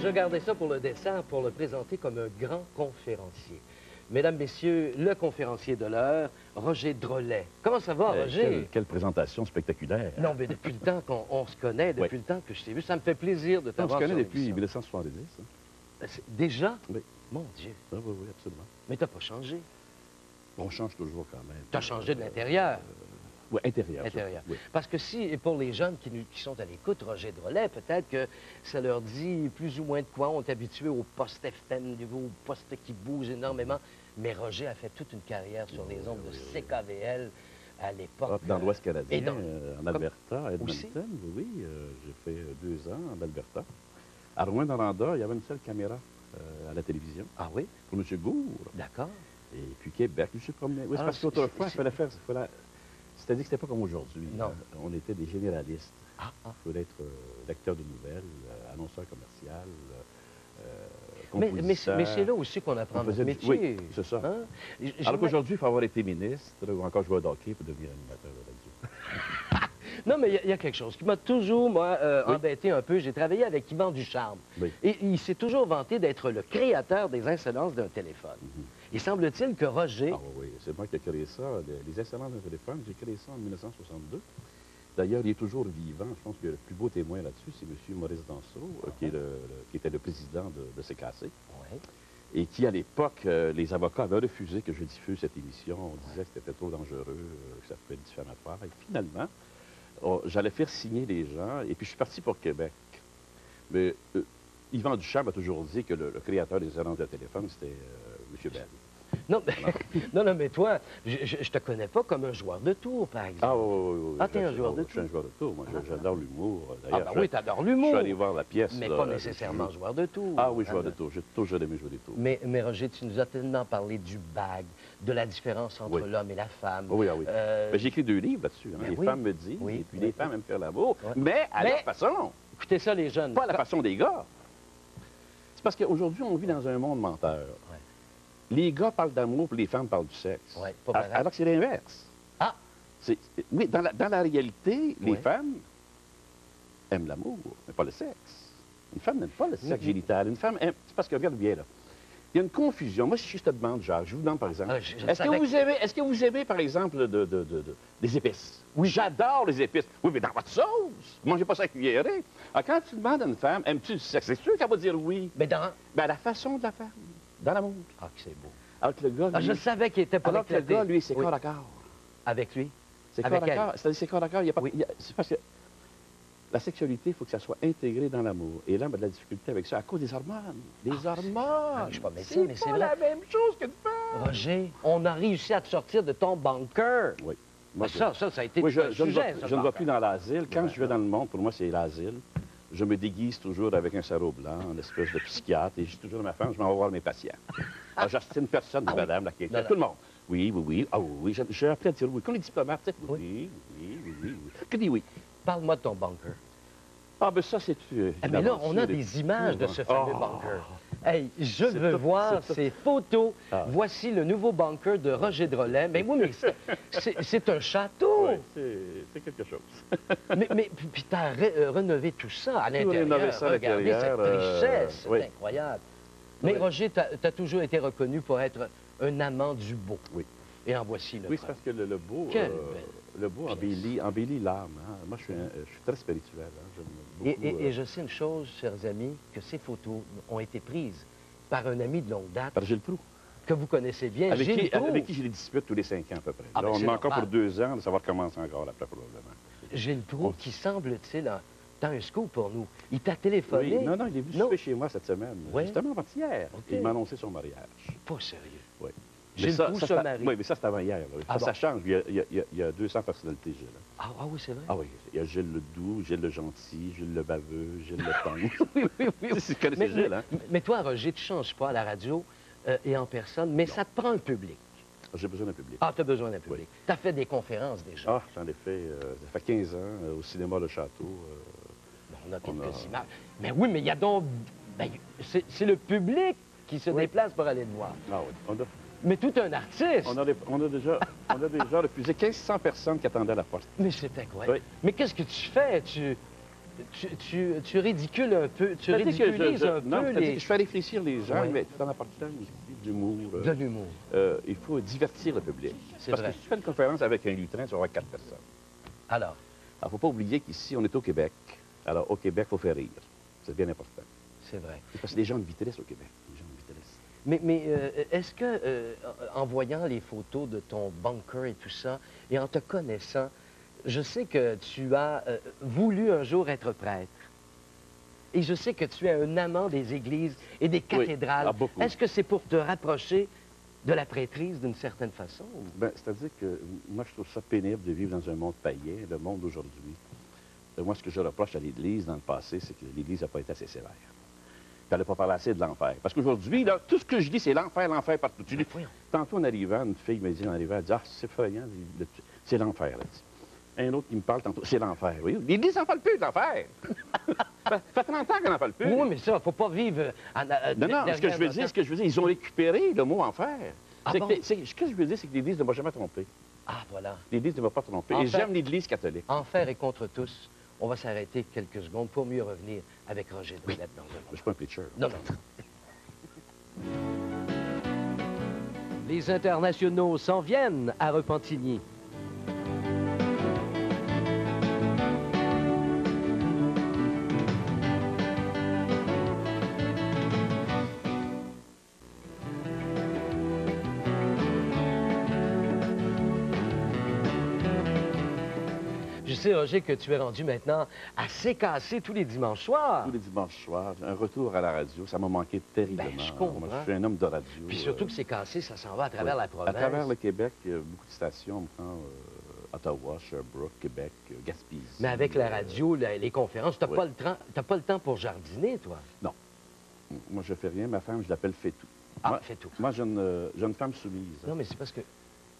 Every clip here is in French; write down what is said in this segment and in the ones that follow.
je gardais ça pour le dessert, pour le présenter comme un grand conférencier. Mesdames, Messieurs, le conférencier de l'heure, Roger Drolet. Comment ça va, Roger? Quelle présentation spectaculaire. Non, mais depuis le temps qu'on se connaît, depuis le temps que je t'ai vu, ça me fait plaisir de t'avoir. On se connaît depuis 1970. Hein? Déjà? Oui. Mon Dieu. Oui, oui, absolument. Mais t'as pas changé. On change toujours quand même. T'as changé de l'intérieur. Oui, intérieur. Intérieur. Oui. Parce que si, et pour les jeunes qui sont à l'écoute, Roger Drolet, peut-être que ça leur dit plus ou moins de quoi. On est habitué au poste FM, au poste qui bouge énormément. Mais Roger a fait toute une carrière sur les ondes de CKVL à l'époque. Dans l'Ouest canadien, en Aussi? Alberta, à Edmonton. Oui, j'ai fait 2 ans en Alberta. À Rouyn-Noranda, il y avait une seule caméra à la télévision. Ah oui? Pour M. Gourde. D'accord. Et puis Québec, je me suis promené. Oui, c'est parce qu'autrefois, il fallait faire... C'est-à-dire que c'était pas comme aujourd'hui. Non. On était des généralistes. Ah. Il fallait être lecteur de nouvelles, annonceur commercial, mais c'est là aussi qu'on apprend notre métier. Oui, c'est ça. Hein? Alors qu'aujourd'hui, il faut avoir été ministre ou encore joueur de hockey pour devenir animateur de radio. Non, mais il y a quelque chose qui m'a toujours, moi, embêté un peu. J'ai travaillé avec Yvan Ducharme. Oui. Et il s'est toujours vanté d'être le créateur des insolences d'un téléphone. Il semble-t-il que Roger... Ah oui, c'est moi qui ai créé ça. Les insolences d'un téléphone, j'ai créé ça en 1962. D'ailleurs, il est toujours vivant. Je pense que le plus beau témoin là-dessus, c'est M. Maurice Dansereau, qui était le président de CKC. Oui. Et qui, à l'époque, les avocats avaient refusé que je diffuse cette émission. On disait que c'était trop dangereux, que ça pouvait être diffamatoire. Et finalement, j'allais faire signer les gens, et puis je suis parti pour Québec. Mais Yvan Ducharme a toujours dit que le créateur des annonces de téléphone, c'était M. Bell. Non, mais toi, je te connais pas comme un joueur de tour, par exemple. Ah oui. Ah, t'es un joueur de tour? Je suis un joueur de tour. Moi, j'adore l'humour. Ah, ben oui, t'adores l'humour. Je suis allé voir la pièce. Mais pas nécessairement joueur de tour. Ah oui, joueur de tour. J'ai toujours aimé jouer des tours. Mais Roger, tu nous as tellement parlé du bag, de la différence entre l'homme et la femme. Oui, oui. J'ai écrit 2 livres là-dessus. Hein. Les femmes me disent, et puis les femmes aiment faire l'amour, mais à leur façon. Écoutez ça, les jeunes. Pas à la façon des gars. C'est parce qu'aujourd'hui, on vit dans un monde menteur. Les gars parlent d'amour, puis les femmes parlent du sexe. Ouais, alors que c'est l'inverse. Ah! Oui, dans la réalité, les femmes aiment l'amour, mais pas le sexe. Une femme n'aime pas le sexe génital. Une femme aime... C'est parce que, regarde bien, là. Il y a une confusion. Moi, si je te demande, Jacques, je vous demande, par exemple, est-ce que vous aimez, par exemple, des épices? Oui. J'adore les épices. Oui, mais dans votre sauce. Vous mangez pas ça à cuillerée. Alors, quand tu demandes à une femme, aimes-tu du sexe? C'est sûr qu'elle va dire oui. Mais dans... Ben, la façon de la femme. Dans l'amour. Ah, que c'est beau. Alors que le gars, lui, je savais qu'il était pas alors que le gars, lui, c'est corps à corps. Avec lui? C'est corps à corps. C'est-à-dire, c'est corps à corps. C'est parce que la sexualité, il faut que ça soit intégré dans l'amour. Et l'homme a de la difficulté avec ça à cause des hormones. Les hormones! Je suis pas médecin, mais c'est vrai. la même chose qu'une femme! Roger, on a réussi à te sortir de ton bunker. Oui. Moi, ça a été oui, un sujet, je ne vais plus dans l'asile. Quand je vais dans le monde, pour moi, c'est l'asile. Je me déguise toujours avec un sarrau blanc, une espèce de psychiatre, et je dis toujours à ma femme, je m'en vais voir mes patients. Alors, j'astine personne, madame, la qui est là. Tout le monde. Oui. Ah oui, j'ai appris à dire oui. Comme les diplomates, tu sais. Oui. Que dit oui? Parle-moi de ton bunker. Ah, ben ça, c'est... mais là, on a des images de ce fameux bunker. Hey, je veux voir ces photos. Voici le nouveau bunker de Roger Drolet. Mais oui, mais c'est un château. Oui, c'est quelque chose. mais puis tu as rénové tout ça à l'intérieur. Regardez cette richesse, c'est incroyable. Mais Roger, tu as toujours été reconnu pour être un amant du beau. Oui. Et en voici le Oui, c'est parce que le beau embellit l'âme. Hein. Moi, je suis très spirituel. Hein. Et je sais une chose, chers amis, que ces photos ont été prises par un ami de longue date. Par Gilles Proulx. Que vous connaissez bien, Avec qui je les dispute tous les 5 ans à peu près. Ah, là, on a encore pour 2 ans de savoir comment c'est encore après, probablement. Gilles Proulx, qui semble-t-il, t'as un scoop pour nous. Il t'a téléphoné. Oui, non, il est venu souper chez moi cette semaine. Justement avant-hier. Okay. Il m'a annoncé son mariage. Pas sérieux. Oui. Gilles Proulx se marie. Oui, mais ça, c'était avant hier. Ça change. Il y a 200 personnalités, Gilles. Ah oui, c'est vrai? Ah oui. Il y a Gilles le doux, Gilles le gentil, Gilles le baveux, Gilles le tendre. oui. Tu connais Gilles, hein? Mais toi, Roger, tu ne changes pas à la radio et en personne, mais ça te prend un public. J'ai besoin d'un public. Ah, tu as besoin d'un public. Oui. Tu as fait des conférences déjà. Ah, j'en ai fait. Ça fait 15 ans au cinéma Le Château. On a quelques images. Mais oui, mais il y a donc... Ben, c'est le public qui se déplace pour aller le voir. Ah oui. Mais tout un artiste. On a déjà refusé 1500 personnes qui attendaient à la porte. Mais c'est incroyable. Oui. Mais qu'est-ce que tu fais? tu ridicules un peu, tu C'est-à-dire que ridiculises un non, peu c'est-à-dire les... que je fais réfléchir les gens, Ouais. mais tout en apportant d'humour. De l'humour. Il faut divertir le public. C'est Parce vrai. que si tu fais une conférence avec un lutrin, tu vas avoir 4 personnes. Alors, Il ne faut pas oublier qu'ici, on est au Québec. Alors, au Québec, il faut faire rire. C'est bien important. c'est vrai. C'est parce que les gens de vitesse au Québec. Les gens de vitesse. Mais est-ce que, en voyant les photos de ton bunker et tout ça, et en te connaissant, je sais que tu as voulu un jour être prêtre. Et je sais que tu es un amant des églises et des cathédrales. Ah, beaucoup. Est-ce que c'est pour te rapprocher de la prêtrise d'une certaine façon? Ben, c'est-à-dire que moi, je trouve ça pénible de vivre dans un monde païen, le monde d'aujourd'hui. Moi, ce que je reproche à l'Église dans le passé, c'est que l'Église n'a pas été assez sévère. Elle n'a pas parlé assez de l'enfer. Parce qu'aujourd'hui, là, tout ce que je dis, c'est l'enfer, l'enfer partout. Tu dis, Voyons. tantôt, en arrivant, une fille me dit en arrivant, elle dit, ah, c'est effrayant, c'est l'enfer. Elle dit. Un autre qui me parle tantôt, c'est l'enfer. Oui, l'Église n'en parle plus de l'enfer. Ça fait 30 ans qu'elle n'en parle plus. Oui, mais ça, il ne faut pas vivre... Non, ce que je veux dire, ils ont récupéré le mot enfer. Ah C'est bon? que- c'est- ce que je veux dire, c'est que l'Église ne m'a jamais trompé. Ah, voilà. L'Église ne m'a pas trompé. Et Enfer. j'aime l'Église catholique. Enfer et contre tous. On va s'arrêter quelques secondes pour mieux revenir avec Roger Drolet dans un Je ne moment. suis pas un preacher. Non, non. Les internationaux s'en viennent à Repentigny. Je sais, Roger, que tu es rendu maintenant assez cassé tous les dimanches soirs. Tous les dimanches soirs, un retour à la radio, ça m'a manqué terriblement. Ben, je comprends. Moi, je suis un homme de radio. Puis surtout que c'est cassé, ça s'en va à travers oui. la province. À travers le Québec, il y a beaucoup de stations, on prend Ottawa, Sherbrooke, Québec, Gaspésie. Mais avec la radio, les conférences, tu n'as oui. pas le temps pour jardiner, toi. Moi, je fais rien. Ma femme, je l'appelle Fait-tout. Ah, Moi, fais tout. moi, j'ai une femme soumise. Non, mais c'est parce que...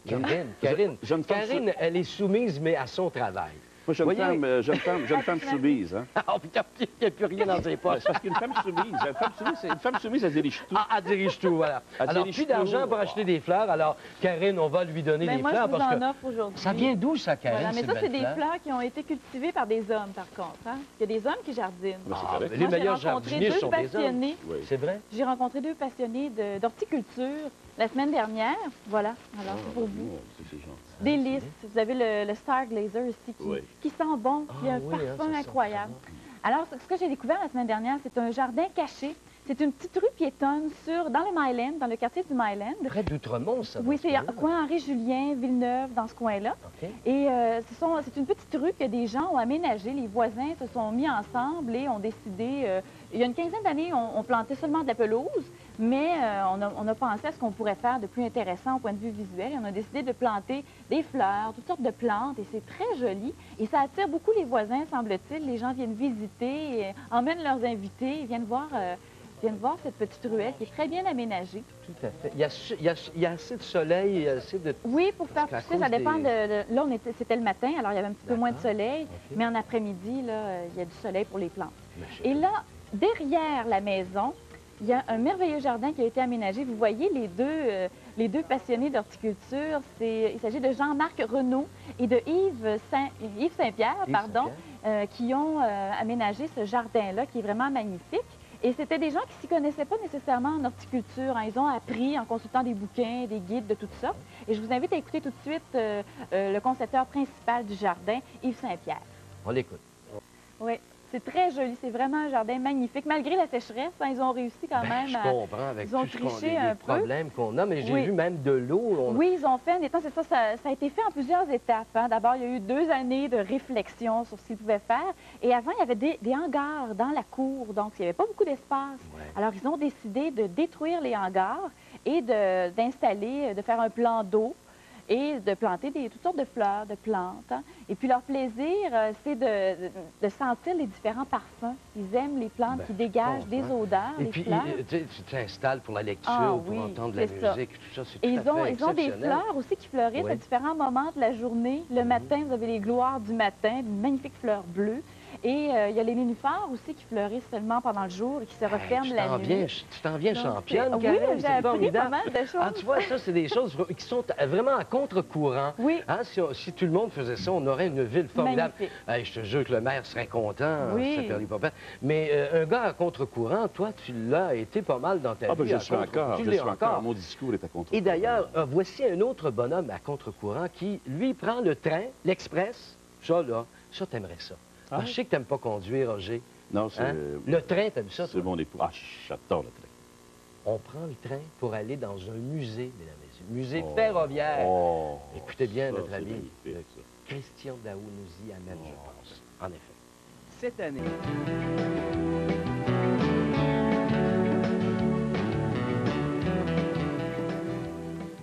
Jeune- Karine, jeune femme Karine, elle est soumise, mais à son travail. Moi, j'ai Voyez- une femme soumise. Hein? Ah, putain, il n'y a plus rien dans ses Ouais, poches. c'est parce qu'une femme soumise, une femme soumise, elle dirige tout. Ah, elle dirige tout, voilà. Elle Alors, dirige plus d'argent tout. pour acheter des fleurs. Alors, Karine, on va lui donner Mais des moi, fleurs je vous parce en que... offre aujourd'hui. Ça vient d'où, ça, Karine, Voilà, mais ces ça, c'est belles des fleurs? fleurs qui ont été cultivées par des hommes, par contre. Hein? Il y a des hommes qui jardinent. Ben, c'est Ah, correct. mais les Moi, j'ai meilleurs rencontré jardiniers deux sont des hommes. passionnés. Oui. C'est vrai? J'ai rencontré deux passionnés d'horticulture la semaine dernière. Voilà. Alors, c'est pour vous. Oh, c'est gentil. Délices. Vous avez le Star Glazer ici Oui. qui sent bon, qui a Ah un oui, hein, parfum ça sent incroyable. très bon. Alors, ce que j'ai découvert la semaine dernière, c'est un jardin caché. C'est une petite rue piétonne dans le Myland, dans le quartier du Myland. Près d'Outremont, ça. Oui, dans ce c'est coin-là. coin Henri-Julien, Villeneuve, dans ce coin-là. OK. Et c'est une petite rue que des gens ont aménagée. Les voisins se sont mis ensemble et ont décidé... il y a une quinzaine d'années, on plantait seulement de la pelouse, mais on a pensé à ce qu'on pourrait faire de plus intéressant au point de vue visuel. Et on a décidé de planter des fleurs, toutes sortes de plantes, et c'est très joli. Et ça attire beaucoup les voisins, semble-t-il. Les gens viennent visiter, et emmènent leurs invités, ils viennent voir cette petite ruelle qui est très bien aménagée. Tout à fait. Il y a assez de soleil, il y a assez de... Oui, pour faire Parce qu'à pousser, ça cause dépend des- Là, c'était le matin, alors il y avait un petit peu moins de D'accord. soleil, OK. mais en après-midi, là, il y a du soleil pour les plantes. Mais je- Et là, derrière la maison, il y a un merveilleux jardin qui a été aménagé. Vous voyez les deux passionnés d'horticulture. Il s'agit de Jean-Marc Renaud et de Yves Saint-Pierre, Yves pardon, Saint-Pierre. qui ont aménagé ce jardin-là qui est vraiment magnifique. Et c'était des gens qui ne s'y connaissaient pas nécessairement en horticulture. Hein. Ils ont appris en consultant des bouquins, des guides de toutes sortes. Et je vous invite à écouter tout de suite le concepteur principal du jardin, Yves Saint-Pierre. On l'écoute. Oui, c'est très joli. C'est vraiment un jardin magnifique. Malgré la sécheresse, hein, ils ont réussi quand Ben, même je à... comprends avec ils ont tout ce qu'on triché les un peu. problèmes qu'on a, mais j'ai Oui. vu même de l'eau. Oui, ils ont fait, en étant, c'est ça, ça a été fait en plusieurs étapes. Hein. D'abord, il y a eu 2 années de réflexion sur ce qu'ils pouvaient faire. Et avant, il y avait des hangars dans la cour, donc il n'y avait pas beaucoup d'espace. Ouais. Alors, ils ont décidé de détruire les hangars et d'installer, de faire un plan d'eau et de planter toutes sortes de fleurs, de plantes. Hein. Et puis, leur plaisir, c'est de sentir les différents parfums. Ils aiment les plantes Ben, qui je dégagent des comprends. odeurs, Et les puis, fleurs. tu t'installes pour la lecture, Ah pour oui, entendre la c'est ça. musique, tout ça, c'est Et tout à fait ils ont des exceptionnel. fleurs aussi qui fleurissent Oui. à différents moments de la journée. Le matin, vous avez les gloires du matin, une magnifique fleur bleue. Et il y a les nénuphars aussi qui fleurissent seulement pendant le jour et qui se referment la nuit. Tu t'en viens Donc, championne, oui, Karel, j'ai c'est appris pas formidable. mal de choses. Ah, tu vois, ça, c'est des choses qui sont vraiment à contre-courant. Oui. Hein, si tout le monde faisait ça, on aurait une ville formidable. Magnifique. Hey, je te jure que le maire serait content, Oui. ça fait les papas. Mais un gars à contre-courant, toi, tu l'as été pas mal dans ta Ah, ben, vie. je à suis encore. Tu Je l'es suis encore. Mon discours est à contre. Et d'ailleurs, voici un autre bonhomme à contre-courant qui, lui, prend le train, l'express. Ça, t'aimerais ça. Ah. Je sais que t'aimes pas conduire, Roger. Non, c'est... Hein? Le train, t'aimes ça, C'est toi? mon époux. Ah, j'adore le train. On prend le train pour aller dans un musée, mesdames et messieurs. Musée Oh. ferroviaire. Oh. Écoutez bien, Ça, notre c'est ami, magnifique, ça. Christian Daou nous y amène, je pense. En effet. Cette année.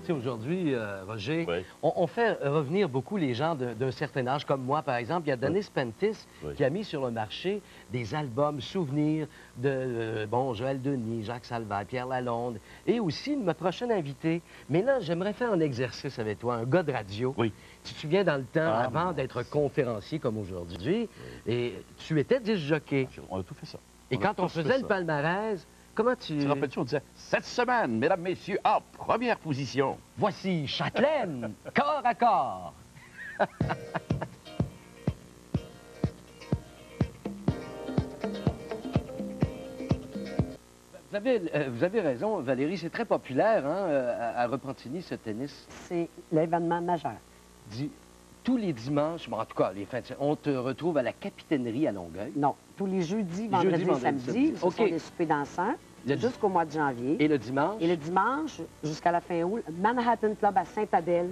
Tu sais, aujourd'hui, Roger, Oui. on fait revenir beaucoup les gens d'un certain âge, comme moi, par exemple. Il y a Denis Pentis Oui. qui a mis sur le marché des albums souvenirs de, Joël Denis, Jacques Salvat, Pierre Lalonde, et aussi de ma prochaine invitée. Mais là, j'aimerais faire un exercice avec toi, un gars de radio. Oui. Tu te souviens, dans le temps, Ah, avant mon d'être conférencier comme aujourd'hui, et tu étais disc-jockey. On a tout fait ça. Et quand on tous fait faisait le ça. palmarès, comment tu... Tu te rappelles-tu, on disait, cette semaine, mesdames, messieurs, en première position. Voici Châtelaine, corps à corps. Vous avez raison, Valérie, c'est très populaire à Repentigny, ce tennis. C'est l'événement majeur. Tous les dimanches, en tout cas, les fins de semaine, on te retrouve à la capitainerie à Longueuil. Non, tous les jeudis, vendredis et samedis, ce OK. sont des soupers dansants Le- jusqu'au mois de janvier. Et le dimanche? Et le dimanche, jusqu'à la fin août, Manhattan Club à Sainte-Adèle,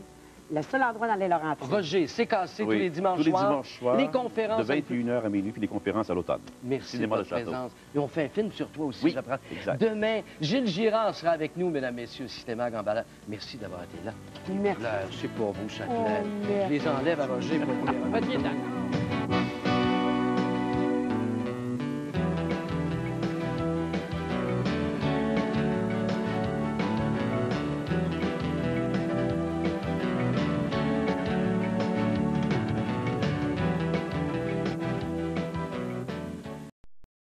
le seul endroit dans les Laurentides. Roger, c'est cassé tous Oui, les dimanches tous les soirs. dimanches soirs, Les conférences. de 21h à minuit, puis les conférences à l'automne. Merci Cinéma de de votre Château. présence. Et on fait un film sur toi aussi, Oui, j'apprends. exact. Demain, Gilles Girard sera avec nous, mesdames, messieurs, Cinéma Gambala. Merci d'avoir été là. Merci. Là, c'est pour vous, Châtelaine. Oh, merci. Je les enlève à Roger pour vous les remettre.